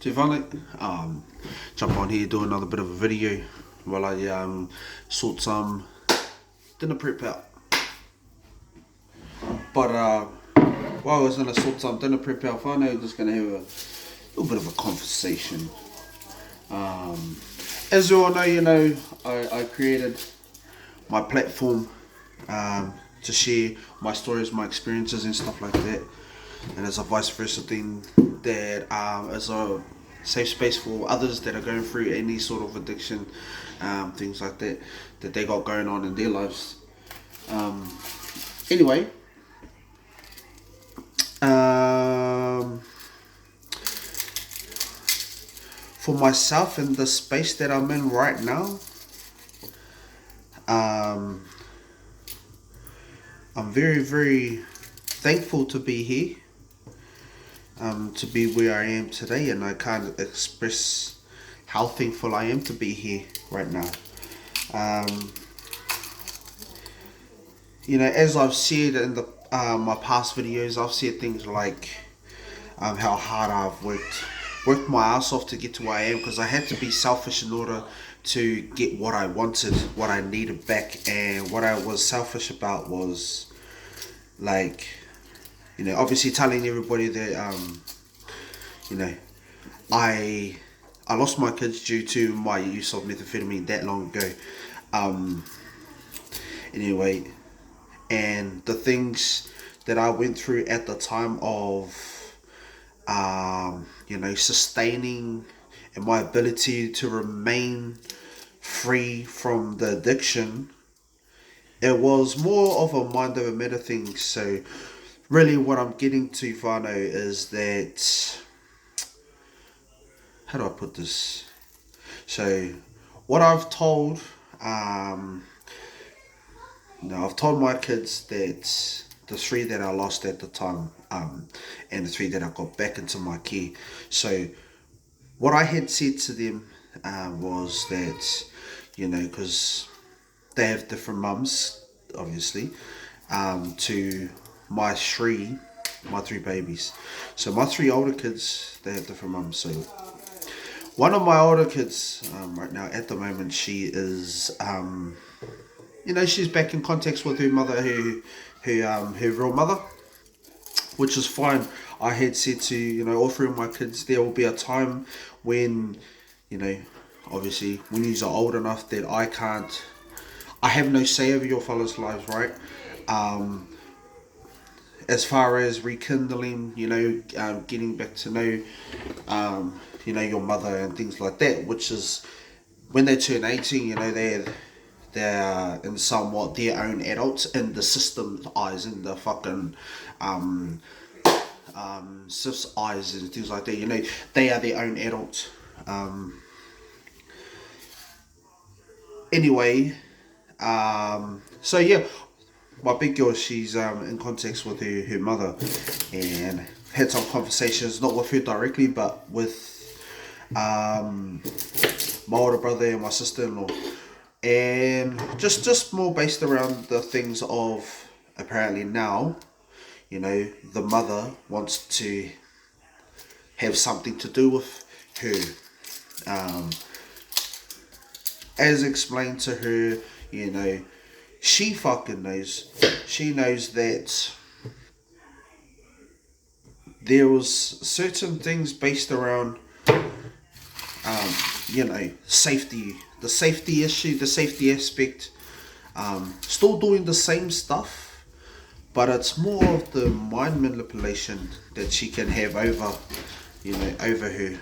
to finally jump on here, do another bit of a video while I sort some dinner prep out. But while I was gonna sort some dinner prep out, I'm just gonna have a little bit of a conversation. As you all know, I created my platform to share my stories, my experiences and stuff like that. And as a vice versa thing that is a safe space for others that are going through any sort of addiction, things like that they got going on in their lives. Anyway, for myself in the space that I'm in right now, I'm very, very thankful to be here, to be where I am today, and I can't express how thankful I am to be here right now. As I've said in the my past videos, I've said things like how hard I've worked my ass off to get to where I am, because I had to be selfish in order to get what I wanted, what I needed back. And what I was selfish about was, like, obviously telling everybody that I lost my kids due to my use of methamphetamine that long ago. Anyway, and the things that I went through at the time of sustaining and my ability to remain free from the addiction, it was more of a mind over matter thing. So really what I'm getting to, Vano, is that, how do I put this? So what I've told I've told my kids that the three that I lost at the time, and the three that I got back into my care. So what I had said to them was that, because they have different mums, obviously, to my three babies. So my three older kids, they have different mums. So one of my older kids, right now at the moment, she is, she's back in contact with her mother, her real mother, which is fine. I had said to, all three of my kids, there will be a time when, obviously when you are old enough that I have no say over your fellas' lives, right? As far as rekindling, getting back to know, your mother and things like that, which is when they turn 18, they're in somewhat their own adults in the system's eyes, in the fucking SIF's eyes and things like that. They are their own adults. Anyway, so yeah, my big girl, she's in contact with her mother, and had some conversations, not with her directly, but with my older brother and my sister-in-law, and just more based around the things of, apparently now, the mother wants to have something to do with her. As explained to her, she fucking knows. She knows that there was certain things based around, safety, the safety issue, the safety aspect, still doing the same stuff, but it's more of the mind manipulation that she can have over, over her.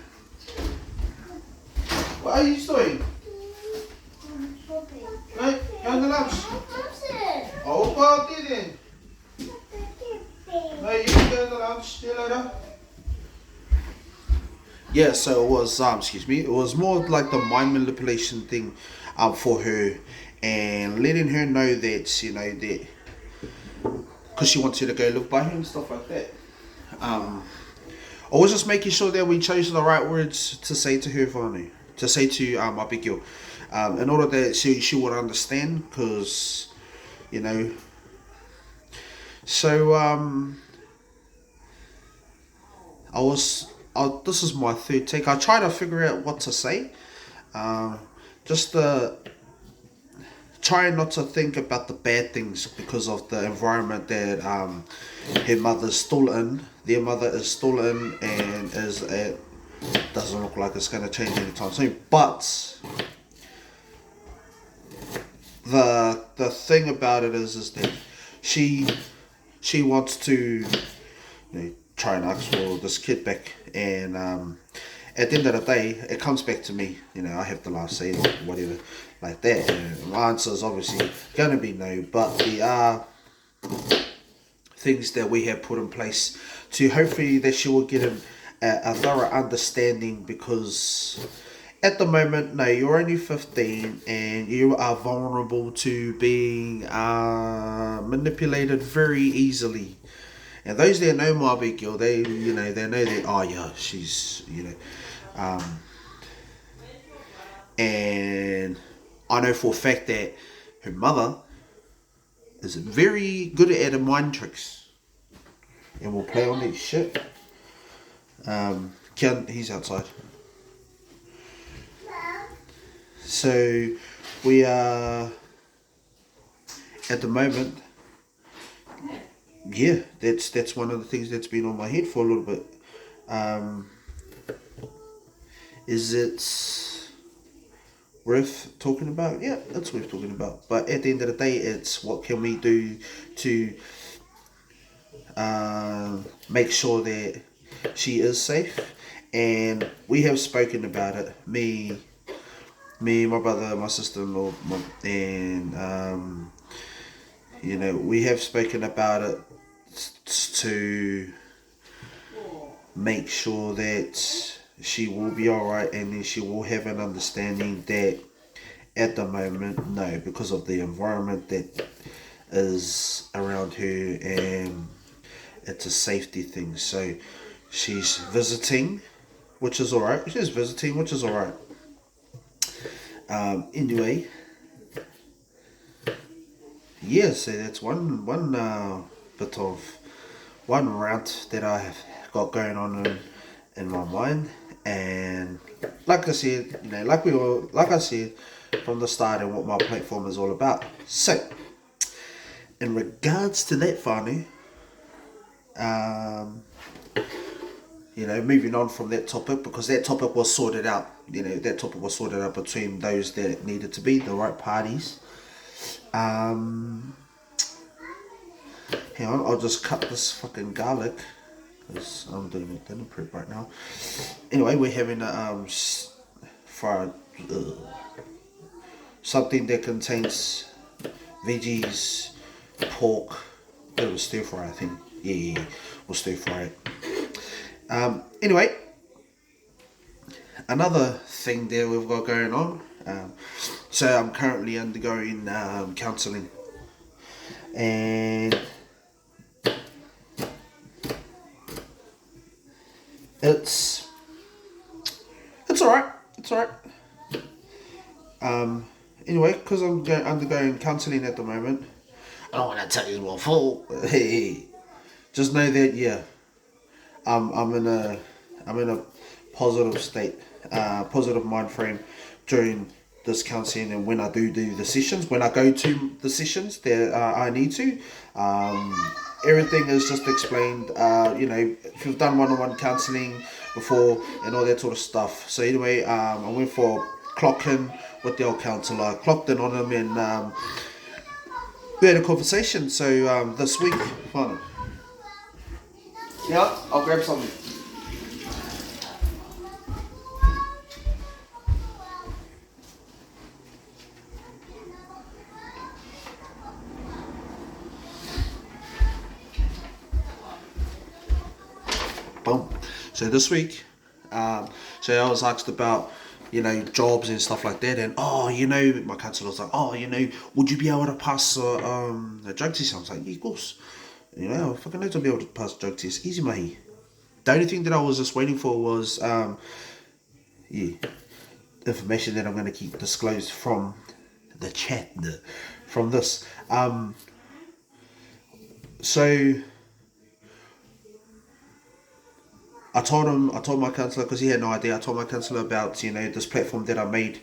What are you doing? Hey, go on the lunch. Oh, well, didn't. No, you can go on the lunch. See you later. Yeah, so it was, it was more like the mind manipulation thing for her, and letting her know that, that, because she wanted to go live by him and stuff like that. I was just making sure that we chose the right words to say to her, Vanu, to say to my big girl, in order that she would understand, because, so I was this is my third take. I try to figure out what to say. Um, just try not to think about the bad things because of the environment that her mother's still in. Their mother is still in, and doesn't look like it's going to change anytime soon. But the thing about it is that she she wants to try and ask for this kid back, and at the end of the day, it comes back to me. I have the last say or whatever like that. And my answer is obviously going to be no, but there are things that we have put in place to hopefully that she will get a thorough understanding, because at the moment, no, you're only 15 and you are vulnerable to being manipulated very easily. And those that know my big girl, they know that, oh yeah, she's, and I know for a fact that her mother is very good at her mind tricks and will play on that shit. Kian, he's outside. So we are at the moment. Yeah, that's one of the things that's been on my head for a little bit. Is it worth talking about? Yeah, it's worth talking about. But at the end of the day, it's what can we do to make sure that she is safe. And we have spoken about it. Me, my brother, my sister-in-law, and we have spoken about it to make sure that she will be alright, and then she will have an understanding that at the moment, no, because of the environment that is around her, and it's a safety thing. So she's visiting, which is alright. She's visiting, which is alright. Anyway, yeah, so that's one bit of one rant that I have got going on in my mind. And like I said, like I said from the start, and what my platform is all about. So in regards to that, whānau, moving on from that topic, because that topic was sorted out. That topic was sorted out between those that it needed to be, the right parties. Hang on, I'll just cut this fucking garlic, because I'm doing a dinner prep right now. Anyway, we're having a fried something that contains veggies, pork, a bit of a stir fry, I think. Yeah, we'll stir fry it. Anyway, another thing that we've got going on. So I'm currently undergoing counselling, and it's alright. It's alright. Anyway, because I'm undergoing counselling at the moment, I don't want to tell you what for. Hey, just know that I'm in a positive state, positive mind frame during this counselling, and when I do the sessions, when I go to the sessions that I need to, everything is just explained. If you've done one-on-one counselling before and all that sort of stuff. So anyway, I went for clock-in with the old counsellor, clocked in on him, and we had a conversation. So this week, fun. Yeah, I'll grab something. Boom. So this week, so I was asked about, jobs and stuff like that, and my counsellor was like, would you be able to pass a drug test? I was like, yeah, of course. I fucking know to be able to pass a drug test. Easy, mahi. The only thing that I was just waiting for was, information that I'm going to keep disclosed from the chat, from this. So I told my counsellor, because he had no idea. I told my counsellor about this platform that I made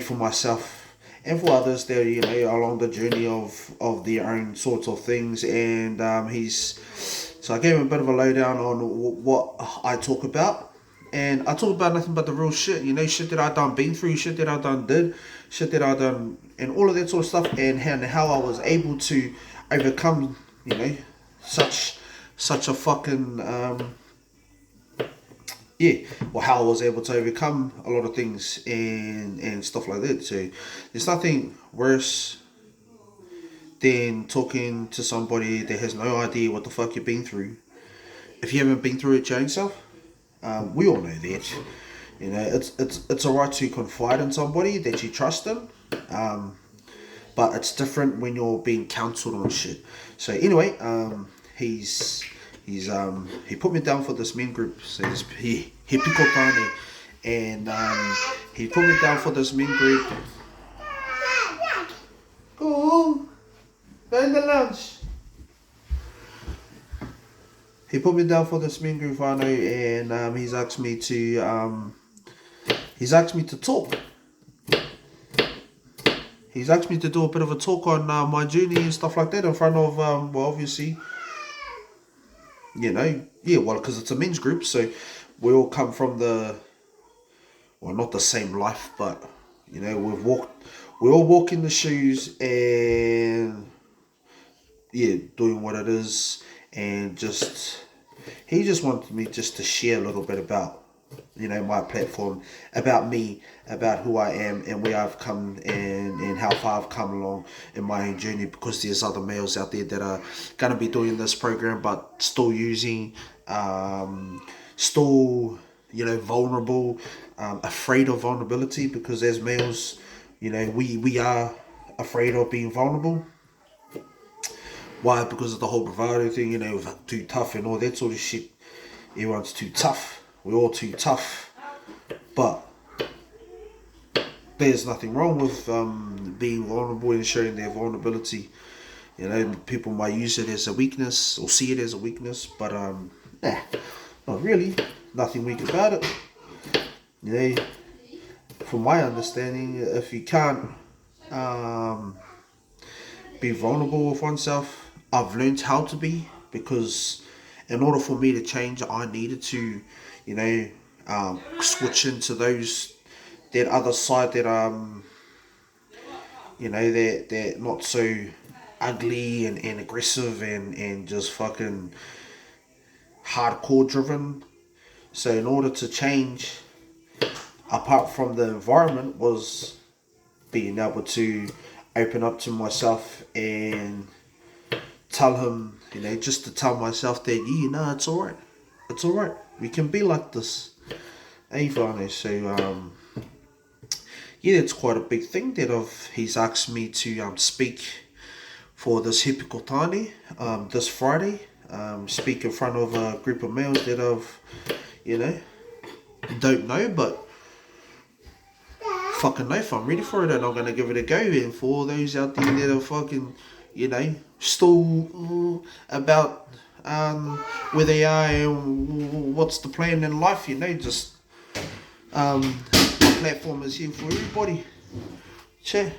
for myself and for others that along the journey of their own sorts of things. And so I gave him a bit of a lowdown on what I talk about, and I talk about nothing but the real shit. Shit that I done been through, shit that I done did, shit that I done, and all of that sort of stuff, and how I was able to overcome such a fucking how I was able to overcome a lot of things and stuff like that. So there's nothing worse than talking to somebody that has no idea what the fuck you've been through. If you haven't been through it yourself, we all know that. It's alright to confide in somebody that you trust in, but it's different when you're being counselled on shit. So anyway, he put me down for this men group. So he Pikotani, and he put me down for this men group. Go in the lunch. He put me down for this men group, whānau, and he's asked me to talk. He's asked me to do a bit of a talk on my journey and stuff like that in front of obviously. Because it's a men's group, so we all come from not the same life, but we all walk in the shoes and doing what it is, and he just wanted me just to share a little bit about my platform, about me, about who I am and where I've come and how far I've come along in my own journey, because there's other males out there that are going to be doing this program but still using, vulnerable, afraid of vulnerability, because as males, we are afraid of being vulnerable. Why? Because of the whole bravado thing, too tough and all that sort of shit. Everyone's too tough. We're all too tough. But there's nothing wrong with being vulnerable and showing their vulnerability. People might use it as a weakness or see it as a weakness, but not really. Nothing weak about it. From my understanding, if you can't be vulnerable with oneself, I've learned how to be, because in order for me to change, I needed to, switch into that other side that they're not so ugly and aggressive and just fucking hardcore driven. So in order to change, apart from the environment, was being able to open up to myself and tell him, just to tell myself that, it's alright. It's alright. We can be like this. So, it's quite a big thing that he's asked me to speak for this Hipikotani this Friday. Speak in front of a group of males that don't know, but fucking know if I'm ready for it, and I'm gonna give it a go. And for all those out there that are fucking, still about where they are and what's the plan in life, just my platform is here for everybody. Che.